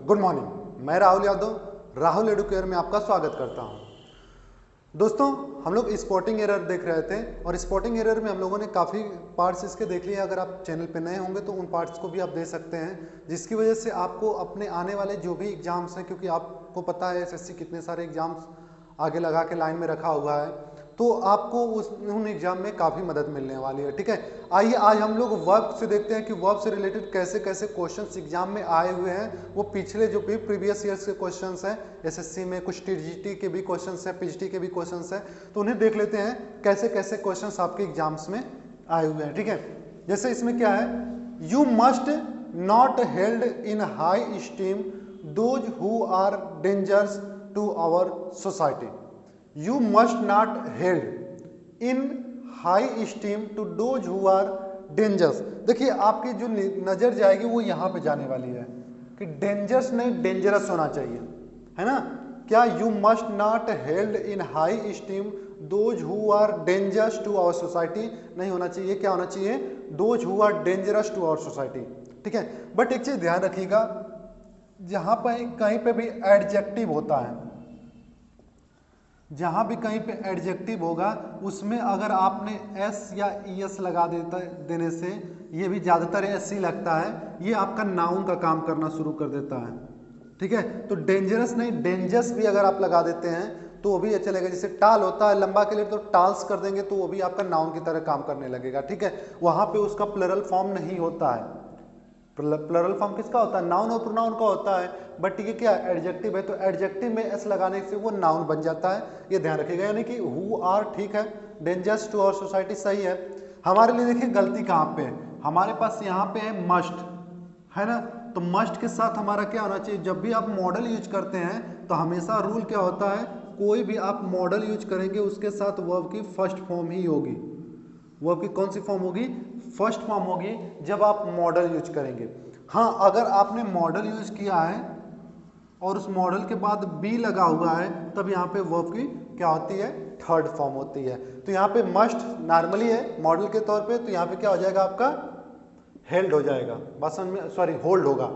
Good morning, मैं Rahul Yadav Rahul Educare में आपका स्वागत करता हूं। दोस्तों, हम लोग स्पॉटिंग एरर देख रहे थे और स्पॉटिंग एरर में हम लोगों ने काफ़ी पार्ट्स इसके देख लिए। अगर आप चैनल पे नए होंगे तो उन पार्ट्स को भी आप देख सकते हैं, जिसकी वजह से आपको अपने आने वाले जो भी एग्जाम्स हैं, क्योंकि आपको पता है एसएससी कितने सारे एग्जाम्स आगे लगा के लाइन में रखा हुआ है, तो आपको उन एग्जाम में काफ़ी मदद मिलने वाली है। ठीक है, आइए आज हम लोग वर्ब से देखते हैं कि वर्ब से रिलेटेड कैसे कैसे क्वेश्चंस एग्जाम में आए हुए हैं। वो पिछले जो भी प्रीवियस ईयर्स के क्वेश्चंस हैं, एसएससी में कुछ टीजीटी के भी क्वेश्चंस हैं, पीजीटी के भी क्वेश्चंस हैं, तो उन्हें देख लेते हैं कैसे कैसे क्वेश्चंस आपके एग्जाम्स में आए हुए हैं। ठीक है, जैसे इसमें क्या है, you must not held in high steam those who are dangers to our society. You must not held in high esteem to those who are dangerous। देखिए आपकी जो नजर जाएगी वो यहाँ पे जाने वाली है कि डेंजरस नहीं डेंजरस होना चाहिए, है ना। क्या you must not held in high esteem those who are dangerous to our society नहीं होना चाहिए, क्या होना चाहिए, those who are dangerous to our society। ठीक है, बट एक चीज ध्यान रखिएगा, जहां पर कहीं पे भी एडजेक्टिव होता है, जहां भी कहीं पे एडजेक्टिव होगा उसमें अगर आपने एस या ईएस लगा देने से, ये भी ज्यादातर एस ही लगता है, ये आपका नाउन का काम करना शुरू कर देता है। ठीक है, तो डेंजरस नहीं डेंजरस भी अगर आप लगा देते हैं तो वो भी अच्छा लगेगा। जैसे टाल होता है लंबा के लिए, तो टाल्स कर देंगे तो वो भी आपका नाउन की तरह काम करने लगेगा। ठीक है, वहां पे उसका प्लरल फॉर्म नहीं होता है। प्लरल फॉर्म किसका होता है, नाउन और प्रोनाउन का होता है, बट ये क्या एडजेक्टिव है, तो एडजेक्टिव में एस लगाने से वो नाउन बन जाता है, ये ध्यान रखिएगा। यानी कि हु आर ठीक है, डेंजरस टू आवर सोसाइटी सही है। हमारे लिए देखिए गलती कहाँ पे है, हमारे पास यहाँ पे है मस्ट, है ना, तो मस्ट के साथ हमारा क्या होना चाहिए, जब भी आप मॉडल यूज करते हैं तो हमेशा रूल क्या होता है, कोई भी आप मॉडल यूज करेंगे उसके साथ वर्ब की फर्स्ट फॉर्म ही होगी। वर्ब की कौन सी फॉर्म होगी, फर्स्ट फॉर्म होगी जब आप मॉडल यूज करेंगे। हाँ, अगर आपने मॉडल यूज किया है और उस मॉडल के बाद बी लगा हुआ है, तब यहाँ पे वर्ब की क्या होती है, थर्ड फॉर्म होती है। तो यहाँ पे मस्ट नॉर्मली है मॉडल के तौर पे, तो यहाँ पे क्या हो जाएगा, आपका हेल्ड हो जाएगा, बात समझ में, सॉरी होल्ड होगा।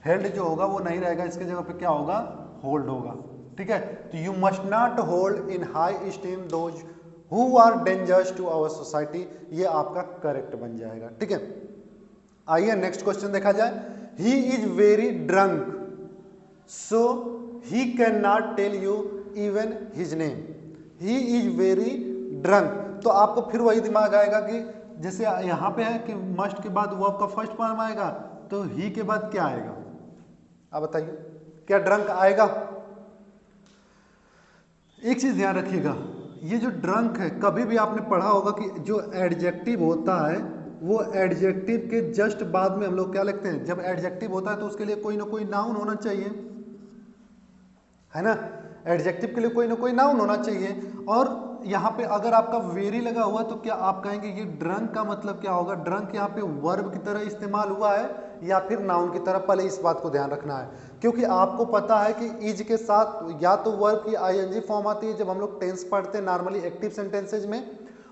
हेल्ड जो होगा वो नहीं रहेगा, इसके जगह पे क्या होगा, होल्ड होगा। ठीक है, तो you must not hold in high steam those who are dangers to our society, ये आपका करेक्ट बन जाएगा। ठीक है, आइए नेक्स्ट क्वेश्चन देखा जाए। He is very drunk so he can not tell you even his name. He is very drunk, तो आपको फिर वही दिमाग आएगा कि जैसे यहां पे है कि मस्ट के बाद वर्ब का फर्स्ट फॉर्म आएगा, तो ही के बाद क्या आएगा, आप बताइए, क्या ड्रंक आएगा। एक चीज ध्यान रखिएगा, ये जो ड्रंक है, कभी भी आपने पढ़ा होगा कि जो एडजेक्टिव होता है वो एडजेक्टिव के जस्ट बाद में हम लोग क्या लिखते हैं, जब एडजेक्टिव होता है तो उसके लिए कोई ना कोई नाउन होना चाहिए, है ना। एडजेक्टिव के लिए कोई ना कोई नाउन होना चाहिए, और यहाँ पे अगर आपका वेरी लगा हुआ तो क्या आप कहेंगे ये ड्रंक का मतलब क्या होगा, ड्रंक यहाँ पे वर्ब की तरह इस्तेमाल हुआ है या फिर नाउन की तरह, पहले इस बात को ध्यान रखना है, क्योंकि आपको पता है कि इज के साथ या तो वर्ब की आईएनजी फॉर्म आती है जब हम लोग टेंस पढ़ते हैं नॉर्मली एक्टिव सेंटेंसेज में,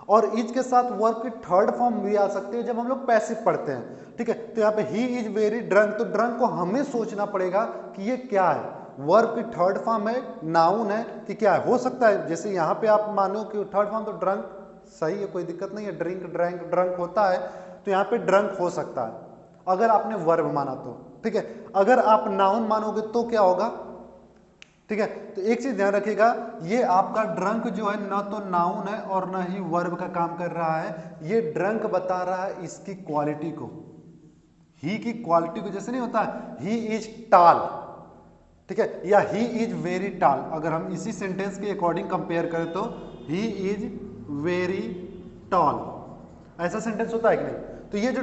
और इज के साथ वर्ब की थर्ड फॉर्म भी आ सकती है जब हम लोग पैसिव पढ़ते हैं। ठीक है, तो यहाँ पे ही इज वेरी ड्रंक, तो ड्रंक को हमें सोचना पड़ेगा कि ये क्या है, वर्ब की थर्ड फॉर्म है, नाउन है कि क्या है। हो सकता है जैसे यहाँ पे आप मानो कि थर्ड फॉर्म, तो ड्रंक सही है, कोई दिक्कत नहीं है, ड्रिंक ड्रैंक ड्रंक होता है, तो यहाँ पे ड्रंक हो सकता है अगर आपने वर्ब माना तो। ठीक है, अगर आप नाउन मानोगे तो क्या होगा। ठीक है, तो एक चीज ध्यान रखिएगा, ये आपका ड्रंक जो है ना तो नाउन है और ना ही वर्ब का काम कर रहा है, ये ड्रंक बता रहा है इसकी क्वालिटी को, ही की क्वालिटी को। जैसे नहीं होता ही इज टाल, ठीक है, या ही इज वेरी टाल, अगर हम इसी सेंटेंस के अकॉर्डिंग कंपेयर करें तो ही इज वेरी टॉल, ऐसा सेंटेंस होता है कि नहीं। तो ये जो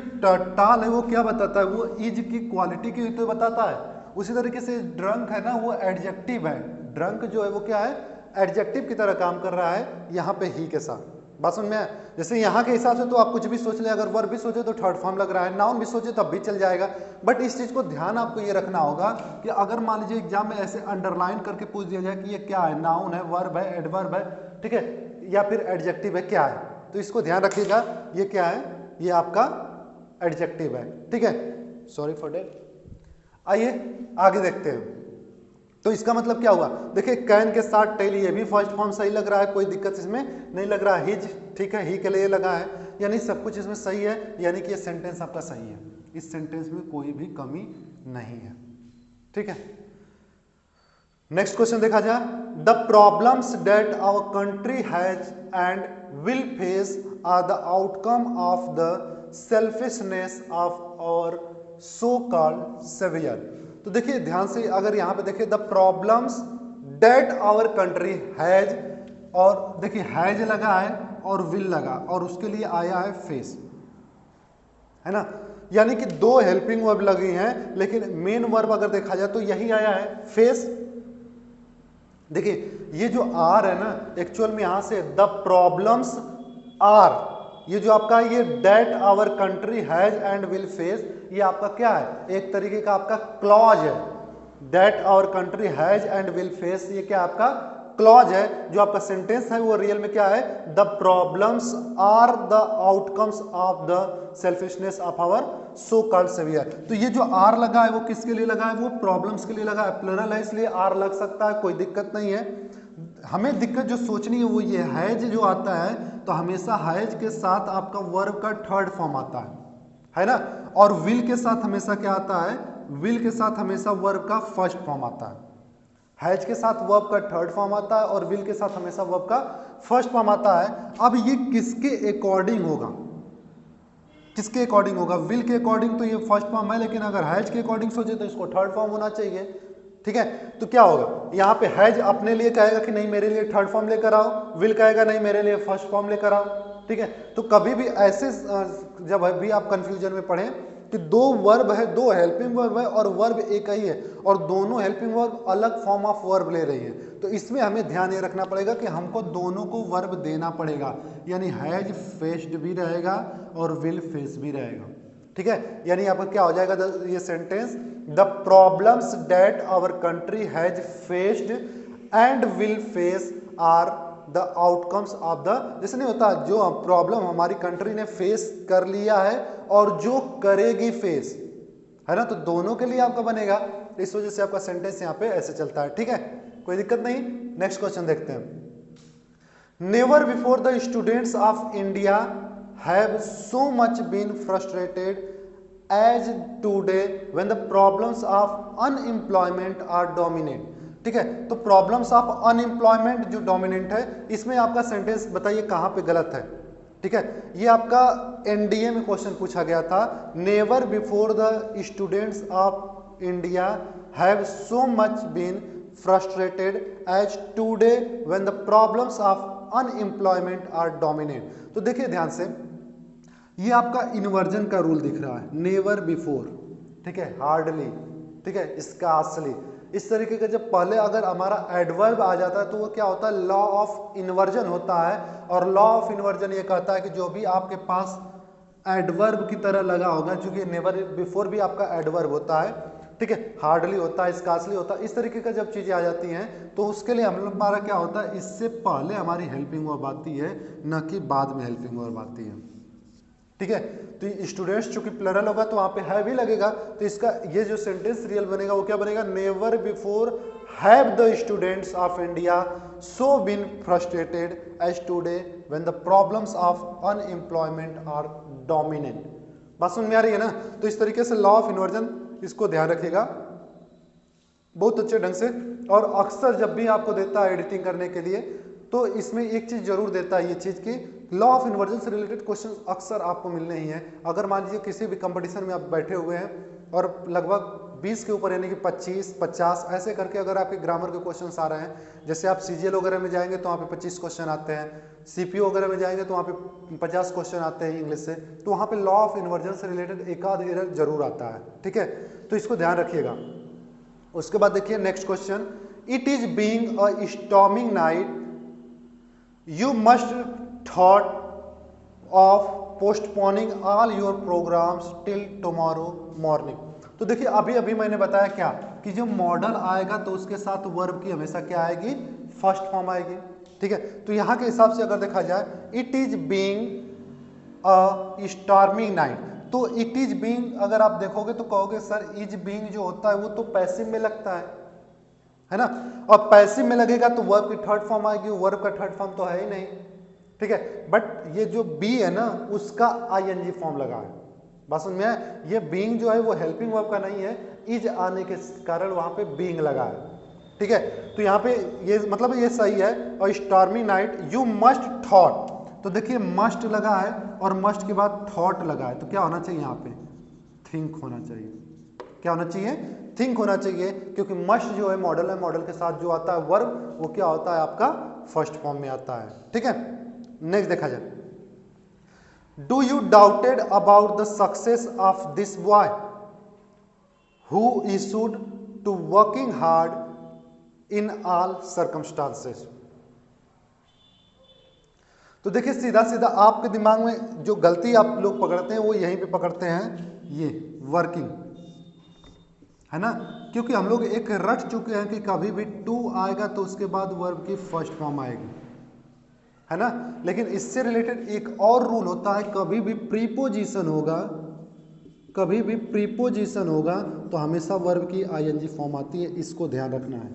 टाल है वो क्या बताता है, वो इज की क्वालिटी की तो बताता है। उसी तरीके से ड्रंक है ना, वो एडजेक्टिव है, ड्रंक जो है वो क्या है, एडजेक्टिव की तरह काम कर रहा है यहाँ पे ही के साथ। बात समझ में आया, जैसे यहाँ के हिसाब से तो आप कुछ भी सोच ले, अगर वर्ब भी सोचे तो थर्ड फॉर्म लग रहा है, नाउन भी सोचे तब भी चल जाएगा, बट इस चीज को ध्यान आपको ये रखना होगा कि अगर मान लीजिए एग्जाम में ऐसे अंडरलाइन करके पूछ दिया जाए कि ये क्या है, नाउन है, वर्ब है, एडवर्ब है, ठीक है, या फिर एडजेक्टिव है, क्या है, तो इसको ध्यान रखिएगा, ये क्या है, ये आपका एडजेक्टिव है। ठीक है, सॉरी फॉर डेट। आइए आगे देखते हैं। तो इसका मतलब क्या हुआ, देखिए कैन के साथ टेल, ये भी फर्स्ट फॉर्म सही लग रहा है, कोई दिक्कत इसमें नहीं लग रहा। हिज ठीक है, ही के लिए लगा है, यानी सब कुछ इसमें सही है, यानी कि ये सेंटेंस आपका सही है, इस सेंटेंस में कोई भी कमी नहीं है। ठीक है, नेक्स्ट क्वेश्चन देखा जाए। The problems that our country has and will face are the outcome of the selfishness of our so called saviour. तो देखिए ध्यान से, अगर यहां पे देखिए the problems that our country has, और देखिए हैज लगा है और विल लगा, और उसके लिए आया है फेस, है ना, यानी कि दो हेल्पिंग वर्ब लगी हैं, लेकिन मेन वर्ब अगर देखा जाए तो यही आया है फेस। देखिए ये जो आर है ना, एक्चुअल में यहां से द प्रॉब्लम्स आर, ये जो आपका ये that our country has and will face, ये आपका क्या है, एक तरीके का आपका क्लॉज है। That our country has and will face, ये क्या आपका क्लॉज है। जो आपका सेंटेंस है वो रियल में क्या है, the problems are the outcomes of the selfishness of our so called saviour. तो ये जो आर लगा है वो किसके लिए लगा है, वो प्रॉब्लम्स के लिए लगा है, प्लरल है इसलिए आर लग सकता है, कोई दिक्कत नहीं है। हमें दिक्कत जो सोचनी है वो ये हैज जो आता है, तो हमेशा हैज के साथ आपका वर्ब का थर्ड फॉर्म आता है ना, और विल के साथ हमेशा क्या आता है, विल के साथ हमेशा वर्ब का फर्स्ट फॉर्म आता है। हैज के साथ वर्ब का थर्ड फॉर्म आता है और विल के साथ हमेशा वर्ब का फर्स्ट फॉर्म आता है। अब ये किसके अकॉर्डिंग होगा, किसके अकॉर्डिंग होगा, विल के अकॉर्डिंग तो ये फर्स्ट फॉर्म है, लेकिन अगर हैज के अकॉर्डिंग सोचे तो इसको थर्ड फॉर्म होना चाहिए। ठीक है, तो क्या होगा, यहाँ पे हैज अपने लिए कहेगा कि नहीं मेरे लिए थर्ड फॉर्म लेकर आओ, विल कहेगा नहीं मेरे लिए फर्स्ट फॉर्म लेकर आओ। ठीक है, तो कभी भी ऐसे जब भी आप कंफ्यूजन में पढ़ें कि दो वर्ब है, दो हेल्पिंग वर्ब है और वर्ब एक ही है, और दोनों हेल्पिंग वर्ब अलग फॉर्म ऑफ वर्ब ले रही है, तो इसमें हमें ध्यान ये रखना पड़ेगा कि हमको दोनों को वर्ब देना पड़ेगा, यानी हैज फेस्ड भी रहेगा और विल फेस भी रहेगा। ठीक है, यानी आपका क्या हो जाएगा ये sentence, the problems that our country has faced and will face are the outcomes of the, जैसे नहीं होता जो प्रॉब्लम हमारी कंट्री ने फेस कर लिया है और जो करेगी फेस, है ना, तो दोनों के लिए आपका बनेगा, इस वजह से आपका सेंटेंस यहाँ पे ऐसे चलता है। ठीक है, कोई दिक्कत नहीं। नेक्स्ट क्वेश्चन देखते हैं। Never before the students of India have so much been frustrated as today when the problems of unemployment are dominate. ठीक है, तो प्रॉब्लम्स ऑफ अनएम्प्लॉयमेंट जो डोमिनेंट है, इसमें आपका सेंटेंस बताइए कहां पे गलत है। ठीक है, ये आपका एनडीए में क्वेश्चन पूछा गया था, never before the students of India have so much been frustrated as today when the problems of unemployment are dominate. तो देखिए ध्यान से, ये आपका इन्वर्जन का रूल दिख रहा है, नेवर बिफोर, ठीक है, हार्डली, ठीक है, स्कार्सली, इस तरीके का जब पहले अगर हमारा एडवर्ब आ जाता है तो वो क्या होता है, लॉ ऑफ इन्वर्जन होता है, और लॉ ऑफ इन्वर्जन ये कहता है कि जो भी आपके पास एडवर्ब की तरह लगा होगा, क्योंकि नेवर बिफोर भी आपका एडवर्ब होता है, ठीक है, हार्डली होता है, स्कार्सली होता है, इस तरीके का जब चीजें आ जाती हैं तो उसके लिए हम लोग हमारा क्या होता है, इससे पहले हमारी हेल्पिंग वर्ब आती है, न कि बाद में हेल्पिंग वर्ब आती है। ठीक है, तो स्टूडेंट्स चूंकि प्लरल होगा तो वहां पे है भी लगेगा, तो इसका ये जो सेंटेंस रियल बनेगा वो क्या बनेगा, never before have the students of India so been frustrated as today when the problems of unemployment are dominant. बात समझ में आ रही है ना। तो इस तरीके से लॉ ऑफ इन्वर्जन इसको ध्यान रखिएगा बहुत अच्छे ढंग से, और अक्सर जब भी आपको देता है एडिटिंग करने के लिए तो इसमें एक चीज जरूर देता है, ये चीज की लॉ ऑफ इन्वर्जन से रिलेटेड क्वेश्चन अक्सर आपको मिलने ही हैं। अगर मान लीजिए किसी भी कंपटीशन में आप बैठे हुए हैं और लगभग 20 के ऊपर यानी कि 25, 50 ऐसे करके अगर आपके ग्रामर के क्वेश्चन आ रहे हैं, जैसे आप सीजीएल वगैरह में जाएंगे तो वहाँ पे 25 क्वेश्चन आते हैं, सीपीओ वगैरह में जाएंगे तो वहाँ पे 50 क्वेश्चन आते हैं इंग्लिश से, तो वहाँ पे लॉ ऑफ इन्वर्जन से रिलेटेड एक आध एरर जरूर आता है। ठीक है, तो इसको ध्यान रखिएगा। उसके बाद देखिए next question, it is being a storming night you must thought of postponing all your programs till tomorrow morning। तो देखिए अभी अभी मैंने बताया क्या कि जो मॉडल आएगा तो उसके साथ वर्ब की हमेशा क्या आएगी, फर्स्ट फॉर्म आएगी। ठीक है, तो यहाँ के हिसाब से अगर देखा जाए, it is being a storming night, तो इट इज बीइंग अगर आप देखोगे तो कहोगे सर इज बीइंग जो होता है वो तो पैसिव में लगता है ना, और पैसिव में लगेगा तो वर्ब की थर्ड फॉर्म आएगी, वर्ब का थर्ड फॉर्म तो है ही नहीं, ठीक है। बट ये जो बी है ना उसका आईएनजी फॉर्म लगा है, बात समझ में है। ये बीइंग जो है वो हेल्पिंग वर्ब का नहीं है, इज आने के कारण वहां पे बीइंग लगा है, ठीक है। तो यहाँ पे ये मतलब ये सही है। और stormy night you must thought, तो देखिए मस्ट लगा है और मस्ट के बाद थॉट लगा है, तो क्या होना चाहिए यहाँ पे, थिंक होना चाहिए। क्या होना चाहिए, थिंक होना चाहिए, क्योंकि मस्ट जो है मॉडल है, मॉडल के साथ जो आता है वर्ब वो क्या होता है आपका फर्स्ट फॉर्म में आता है, ठीक है। नेक्स्ट देखा जाए, do you doubted about the success of this boy who issued to working hard in all circumstances. तो देखिए सीधा सीधा आपके दिमाग में जो गलती आप लोग पकड़ते हैं वो यहीं पे पकड़ते हैं, ये वर्किंग, है ना, क्योंकि हम लोग एक रट चुके हैं कि कभी भी टू आएगा तो उसके बाद वर्ब की फर्स्ट फॉर्म आएगी, है ना। लेकिन इससे रिलेटेड एक और रूल होता है, कभी भी प्रीपोजिशन होगा, कभी भी प्रीपोजिशन होगा तो हमेशा वर्ब की आईएनजी फॉर्म आती है, इसको ध्यान रखना है,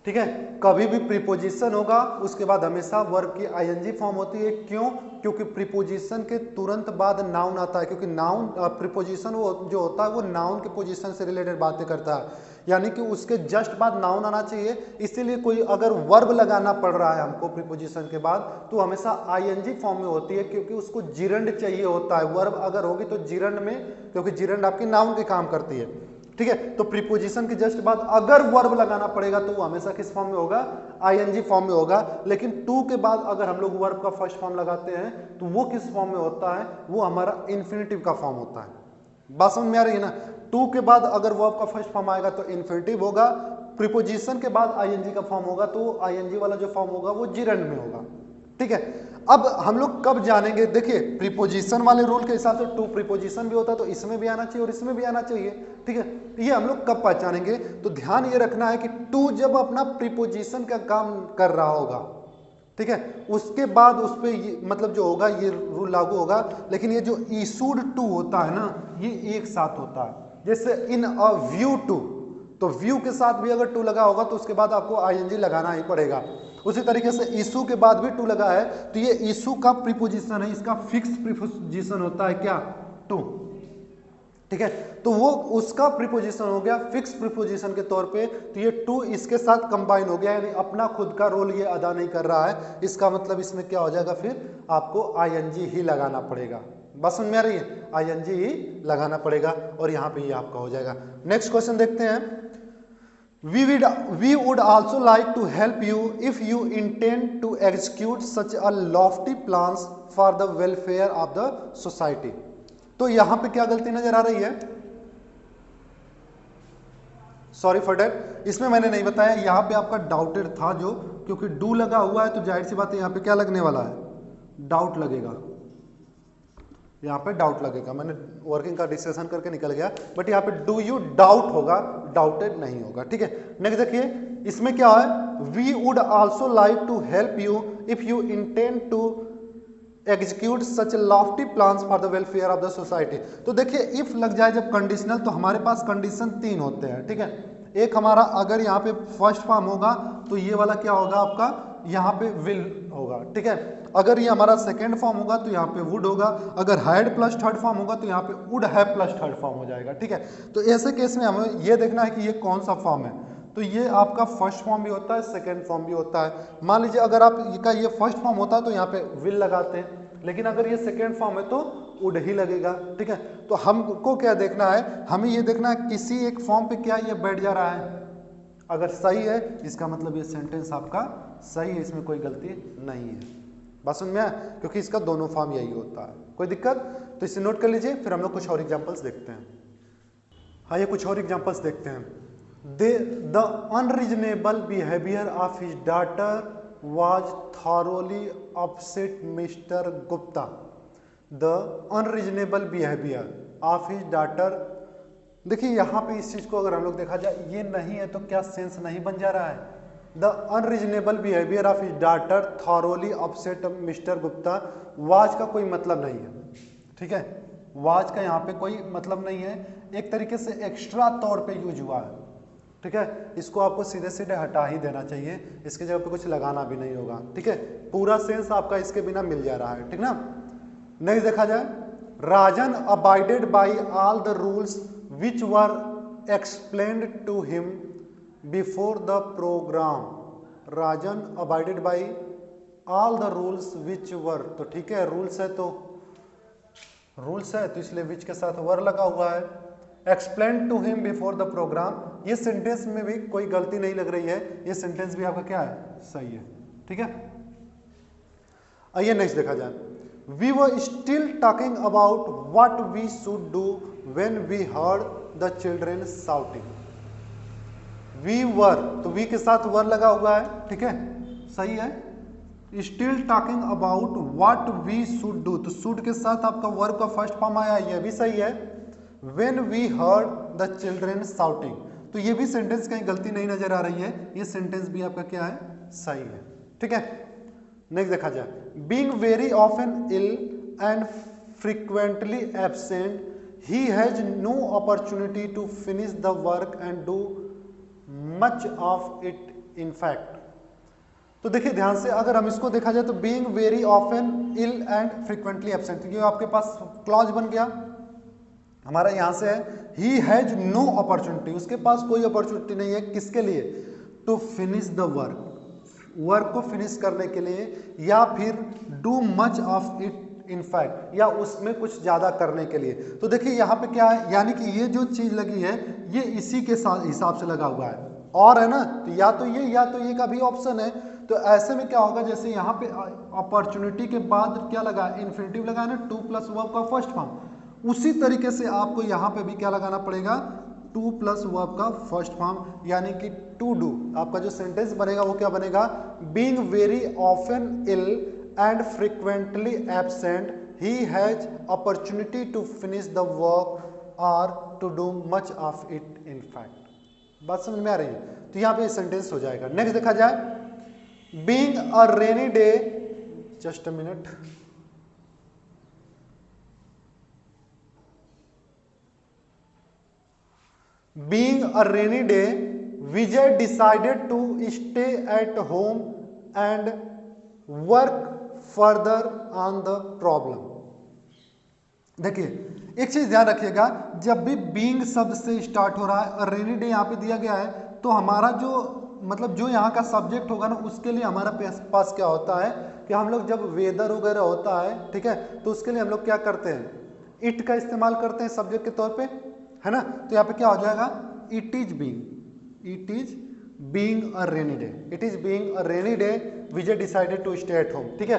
ठीक है। कभी भी प्रीपोजिशन होगा उसके बाद हमेशा वर्ब की आईएनजी फॉर्म होती है, क्यों, क्योंकि प्रीपोजिशन के तुरंत बाद नाउन आता है, क्योंकि नाउन प्रीपोजिशन वो जो होता है वो नाउन के पोजीशन से रिलेटेड बातें करता है, यानी कि उसके जस्ट बाद नाउन आना चाहिए। इसीलिए कोई अगर वर्ब लगाना पड़ रहा है हमको प्रीपोजिशन के बाद तो हमेशा आईएनजी फॉर्म में होती है, क्योंकि उसको जिरंड चाहिए होता है। वर्ब अगर होगी तो जिरंड में, क्योंकि जिरंड आपकी नाउन के काम करती है, ठीक है। तो प्रीपोजिशन के जस्ट बाद अगर वर्ब लगाना पड़ेगा तो वो हमेशा किस फॉर्म में होगा, आईएनजी फॉर्म में होगा। लेकिन टू के बाद अगर हम लोग वर्ब का फर्स्ट फॉर्म लगाते हैं तो वो किस फॉर्म में होता है, वो हमारा इन्फिनिटिव का फॉर्म होता है। बात समझ में आ रही है ना, टू के बाद अगर वर्ब का फर्स्ट फॉर्म आएगा तो इन्फिनिटिव होगा, प्रीपोजिशन के बाद आईएनजी का फॉर्म होगा तो आईएनजी वाला जो फॉर्म होगा वो जिरंड में होगा, ठीक है। अब हम लोग कब जानेंगे, देखिए प्रीपोजिशन वाले रूल के हिसाब से टू प्रीपोजिशन भी होता है तो इसमें भी आना चाहिए और इसमें भी आना चाहिए, ठीक है। ये हम लोग कब पहचानेंगे, तो ध्यान ये रखना है कि टू जब अपना प्रीपोजिशन का काम कर रहा होगा, ठीक है, उसके बाद उस पर मतलब जो होगा ये रूल लागू होगा। लेकिन ये जो इशूड टू होता है ना ये एक साथ होता है, जैसे इन अ व्यू टू, तो व्यू के साथ भी अगर टू लगा होगा तो उसके बाद आपको आईएनजी लगाना ही पड़ेगा। उसी तरीके से इशू के बाद भी टू लगा है तो ये इशू का प्रीपोजिशन है, इसका फिक्स प्रीपोजिशन होता है क्या, टू, ठीक है। तो वो उसका प्रीपोजिशन हो गया फिक्स प्रीपोजिशन के तौर पे, तो ये टू इसके साथ कंबाइन हो गया, यानी अपना खुद का रोल ये अदा नहीं कर रहा है। इसका मतलब इसमें क्या हो जाएगा, फिर आपको आईएनजी ही लगाना पड़ेगा। बस समझ में आ रही है, आईएनजी ही लगाना पड़ेगा और यहाँ पे ये आपका हो जाएगा। नेक्स्ट क्वेश्चन देखते हैं, we would also like to help you if you intend to execute such a lofty plans for the welfare of the society। तो यहां पे क्या गलती नजर आ रही है, सॉरी फॉर डेट, इसमें मैंने नहीं बताया, यहां पे आपका डाउटेड था जो, क्योंकि डू लगा हुआ है तो जाहिर सी बात है यहां पे क्या लगने वाला है, डाउट लगेगा, यहाँ पे डाउट लगेगा। मैंने वर्किंग का डिस्कशन करके निकल गया, बट यहाँ पे डू यू डाउट होगा, डाउटेड नहीं होगा, ठीक है। नेक्स्ट देखिए, इसमें क्या है, we would also like to help you if you intend to execute such lofty plans for the welfare of the society. तो देखिए इफ लग जाए जब कंडीशनल, तो हमारे पास कंडीशन तीन होते हैं, ठीक है। एक हमारा अगर यहाँ पे फर्स्ट फॉर्म होगा तो ये वाला क्या होगा आपका, यहाँ पे विल होगा, ठीक है। अगर ये हमारा सेकेंड फॉर्म होगा तो यहाँ पे वुड होगा, अगर हैड प्लस थर्ड फॉर्म होगा तो यहाँ पे would have plus third form हो जाएगा, ठीक है। तो ऐसे केस में हमें ये देखना है कि ये कौन सा फॉर्म है, तो ये आपका फर्स्ट फॉर्म भी होता है, सेकेंड फॉर्म भी होता है। मान लीजिए अगर आपका ये फर्स्ट फॉर्म होता है तो यहाँ पे विल लगाते हैं, लेकिन अगर ये सेकेंड फॉर्म है तो वुड ही लगेगा, ठीक है। तो हमको क्या देखना है, हमें ये देखना है किसी एक फॉर्म पे क्या ये बैठ जा रहा है, अगर सही है इसका मतलब ये सेंटेंस आपका सही है, इसमें कोई गलती नहीं है। बात समझ में आया, क्योंकि इसका दोनों फॉर्म यही होता है। कोई दिक्कत, तो इसे नोट कर लीजिए, फिर हम लोग कुछ और एग्जांपल्स देखते हैं। हाँ, ये कुछ और एग्जांपल्स देखते हैं। The unreasonable behaviour of his daughter was thoroughly upset mister Gupta. The unreasonable behaviour of his daughter, देखिए यहाँ पे इस चीज को अगर हम लोग देखा जाए, ये नहीं है तो क्या सेंस नहीं बन जा रहा है। The unreasonable behaviour of his daughter thoroughly upset mister Gupta, was का कोई मतलब नहीं है, ठीक है। वाज का यहाँ पे कोई मतलब नहीं है, एक तरीके से एक्स्ट्रा तौर पे यूज हुआ है, ठीक है। इसको आपको सीधे सीधे हटा ही देना चाहिए, इसकी जगह पे कुछ लगाना भी नहीं होगा, ठीक है। पूरा सेंस आपका इसके बिना मिल जा रहा है, ठीक ना। नेक्स्ट देखा जाए, Rajan abided by all the rules which were explained to him before the programme. Rajan abided by all the rules which were, तो ठीक है, रूल्स है तो इसलिए विच के साथ वर लगा हुआ है। Explain to him before the programme, ये सेंटेंस में भी कोई गलती नहीं लग रही है, ये सेंटेंस भी आपका क्या है, सही है, ठीक है। आइए नेक्स्ट देखा जाए, we were still talking about what we should do when we heard the children shouting. We were, तो वी के साथ वर लगा हुआ है, ठीक है, सही है। Still talking about what we should do, तो शुड के साथ आपका वर्ब का फर्स्ट फॉर्म आया, यह भी सही है। When we heard the children shouting, तो ये भी सेंटेंस कहीं गलती नहीं नजर आ रही है, ये सेंटेंस भी आपका क्या है, सही है, ठीक है। नेक्स्ट देखा जाए, being very often ill and frequently absent, he has no opportunity to finish the work and do much of it in fact। तो देखिए ध्यान से, अगर हम इसको देखा जाए तो being very often ill and frequently absent, ये आपके पास क्लॉज बन गया हमारा, यहां से है he has no opportunity, उसके पास कोई अपॉर्चुनिटी नहीं है, किसके लिए, to finish the work, work को फिनिश करने के लिए, या फिर do much of it in fact, या उसमें कुछ ज्यादा करने के लिए। तो देखिए यहाँ पे क्या है, यानी कि ये जो चीज लगी है ये इसी के साथ हिसाब से लगा हुआ है, और है ना, तो या तो ये का भी ऑप्शन है। तो ऐसे में क्या होगा, जैसे यहाँ पे अपॉर्चुनिटी के बाद क्या लगा, इन्फिनिटिव लगा है ना, टू प्लस वर्ब का फर्स्ट फॉर्म, उसी तरीके से आपको यहाँ पे भी क्या लगाना पड़ेगा, टू प्लस वर्ब का फर्स्ट फॉर्म, यानी कि टू डू। आपका जो सेंटेंस बनेगा वो क्या बनेगा, being very often ill and frequently absent, he has opportunity to finish the work और to do much of it in fact. बात समझ में आ रही है, तो यहाँ पे सेंटेंस हो जाएगा। नेक्स्ट देखा जाए, being a rainy day, just a minute, being a rainy day, Vijay decided to stay at home and work further on the problem। देखिए एक चीज ध्यान रखिएगा, जब भी being शब्द से स्टार्ट हो रहा है और रेनी डे यहाँ पे दिया गया है, तो हमारा जो मतलब जो यहाँ का सब्जेक्ट होगा ना, उसके लिए हमारा पास क्या होता है कि हम लोग जब वेदर वगैरह होता है, ठीक है, तो उसके लिए हम लोग क्या करते हैं, इट का इस्तेमाल करते हैं सब्जेक्ट के तौर पे, है ना। तो यहाँ पे क्या हो जाएगा, it is being a rainy day, it is being a rainy day, Vijay decided to stay at home, ठीक है।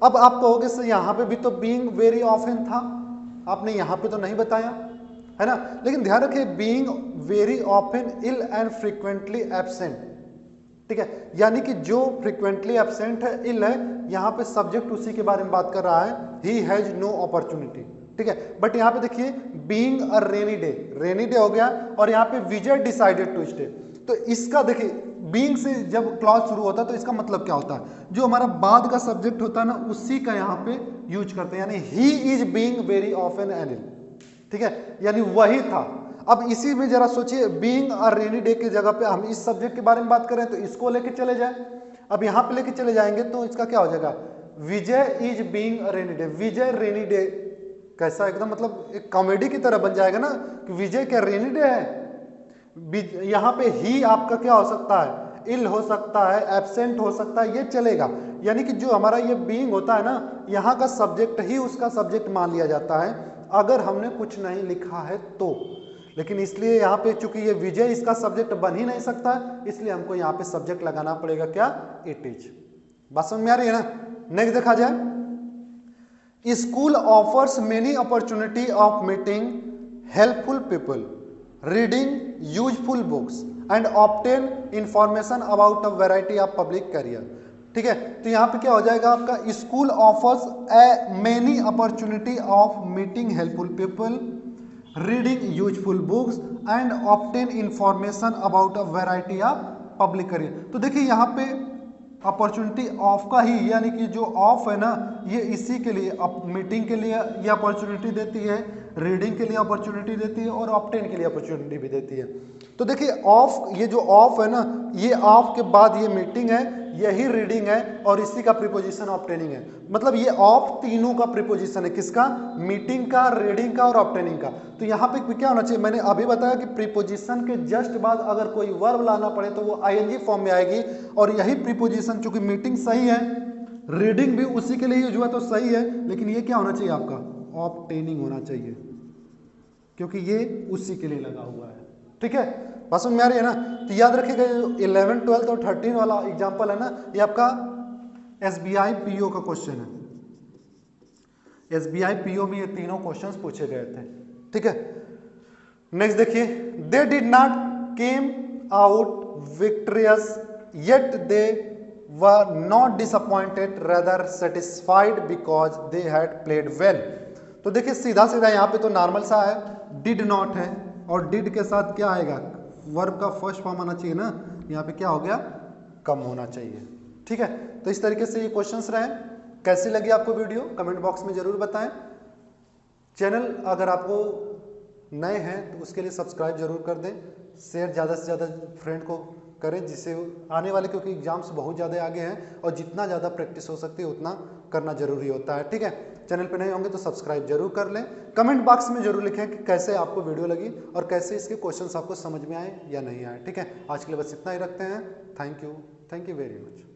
अब आप कहोगे सर यहाँ पे भी तो बीइंग वेरी ऑफन था, आपने यहाँ पे तो नहीं बताया, है ना। लेकिन ध्यान रखिए, being very often ill and frequently absent, ठीक है, यानी कि जो फ्रीक्वेंटली एब्सेंट है, इल है, यहाँ पे सब्जेक्ट उसी के बारे में बात कर रहा है, ही हैज नो अपॉर्चुनिटी, ठीक है। बट यहाँ पे देखिए बीइंग अ रेनी डे हो गया, और यहाँ पे विजय डिसाइडेड टू स्टे, तो इसका देखिए बीइंग से जब क्लॉज शुरू होता है तो इसका मतलब क्या होता है, जो हमारा बाद का सब्जेक्ट होता है ना, उसी का यहाँ पे यूज करते हैं, यानी he is being very often and ill, ठीक है, यानी वही था। अब इसी में जरा सोचिए, बीइंग अ रेनी डे की जगह पे हम इस सब्जेक्ट के बारे में बात करें तो इसको लेके चले जाए, अब यहाँ पे लेके चले जाएंगे तो इसका क्या हो जाएगा, Vijay is being a rainy day, Vijay rainy day, कैसा एकदम मतलब एक कॉमेडी की तरह बन जाएगा ना कि विजय क्या रेनी डे है। यहाँ पे ही आपका क्या हो सकता है, इल हो सकता है, एब्सेंट हो सकता है, ये चलेगा, यानी कि जो हमारा ये बीइंग होता है ना, यहाँ का सब्जेक्ट ही उसका सब्जेक्ट मान लिया जाता है अगर हमने कुछ नहीं लिखा है तो। लेकिन इसलिए यहाँ पे चूंकि ये विजय इसका सब्जेक्ट बन ही नहीं सकता, इसलिए हमको यहाँ पे सब्जेक्ट लगाना पड़ेगा क्या, इट इज। बात समझ में आ रही है ना। नेक्स्ट देखा जाए, school offers many opportunity of meeting helpful people, reading useful books and obtain information about a variety of public career, ठीक है। तो यहाँ पे क्या हो जाएगा आपका, school offers A many opportunity of meeting helpful people, reading useful books and obtain information about a variety of public career. तो देखिए यहाँ पे अपॉर्चुनिटी ऑफ का ही, यानी कि जो ऑफ है ना ये इसी के लिए, मीटिंग के लिए ये अपॉर्चुनिटी देती है, रीडिंग के लिए अपॉर्चुनिटी देती है और ऑब्टेन के लिए अपॉर्चुनिटी भी देती है। तो देखिए ऑफ, ये जो ऑफ है ना, ये ऑफ के बाद ये मीटिंग है, यही रीडिंग है और इसी का प्रीपोजिशन ऑब्टेनिंग है। मतलब ये ऑफ तीनों का प्रीपोजिशन है, किसका? मीटिंग का, रीडिंग का और ऑब्टेनिंग का। तो यहाँ पे क्या होना चाहिए, मैंने अभी बताया कि प्रीपोजिशन के जस्ट बाद अगर कोई वर्ब लाना पड़े तो वो आईएनजी फॉर्म में आएगी, और यही प्रीपोजिशन, चूंकि मीटिंग सही है, रीडिंग भी उसी के लिए यूज हुआ तो सही है, लेकिन ये क्या होना चाहिए आपका? ऑब्टेनिंग होना चाहिए, क्योंकि ये उसी के लिए लगा हुआ है। ठीक है, बात समझ में आ रही है ना? तो याद रखिएगा 11, 12 और 13 वाला एग्जांपल है ना, ये आपका एसबीआई पीओ का क्वेश्चन है। एसबीआई पीओ में ये तीनों क्वेश्चंस पूछे गए थे। ठीक है, नेक्स्ट देखिए, they did not came out victorious yet they were not disappointed rather satisfied because they had played well. तो देखिए सीधा सीधा यहाँ पे तो नॉर्मल सा है, डिड नॉट है और डिड के साथ क्या आएगा? वर्ब का फर्स्ट फॉर्म आना चाहिए ना, यहाँ पे क्या हो गया? कम होना चाहिए। ठीक है, तो इस तरीके से ये क्वेश्चंस रहे। कैसी लगी आपको वीडियो कमेंट बॉक्स में जरूर बताएं। चैनल अगर आपको नए हैं तो उसके लिए सब्सक्राइब जरूर कर दें, शेयर ज़्यादा से ज़्यादा फ्रेंड को करें, जिससे आने वाले, क्योंकि एग्जाम्स बहुत ज़्यादा आगे हैं और जितना ज़्यादा प्रैक्टिस हो सकती है उतना करना जरूरी होता है। ठीक है, चैनल पे नए होंगे तो सब्सक्राइब जरूर कर लें। कमेंट बॉक्स में जरूर लिखें कि कैसे आपको वीडियो लगी और कैसे इसके क्वेश्चंस आपको समझ में आए या नहीं आए। ठीक है, आज के लिए बस इतना ही रखते हैं। Thank you very much.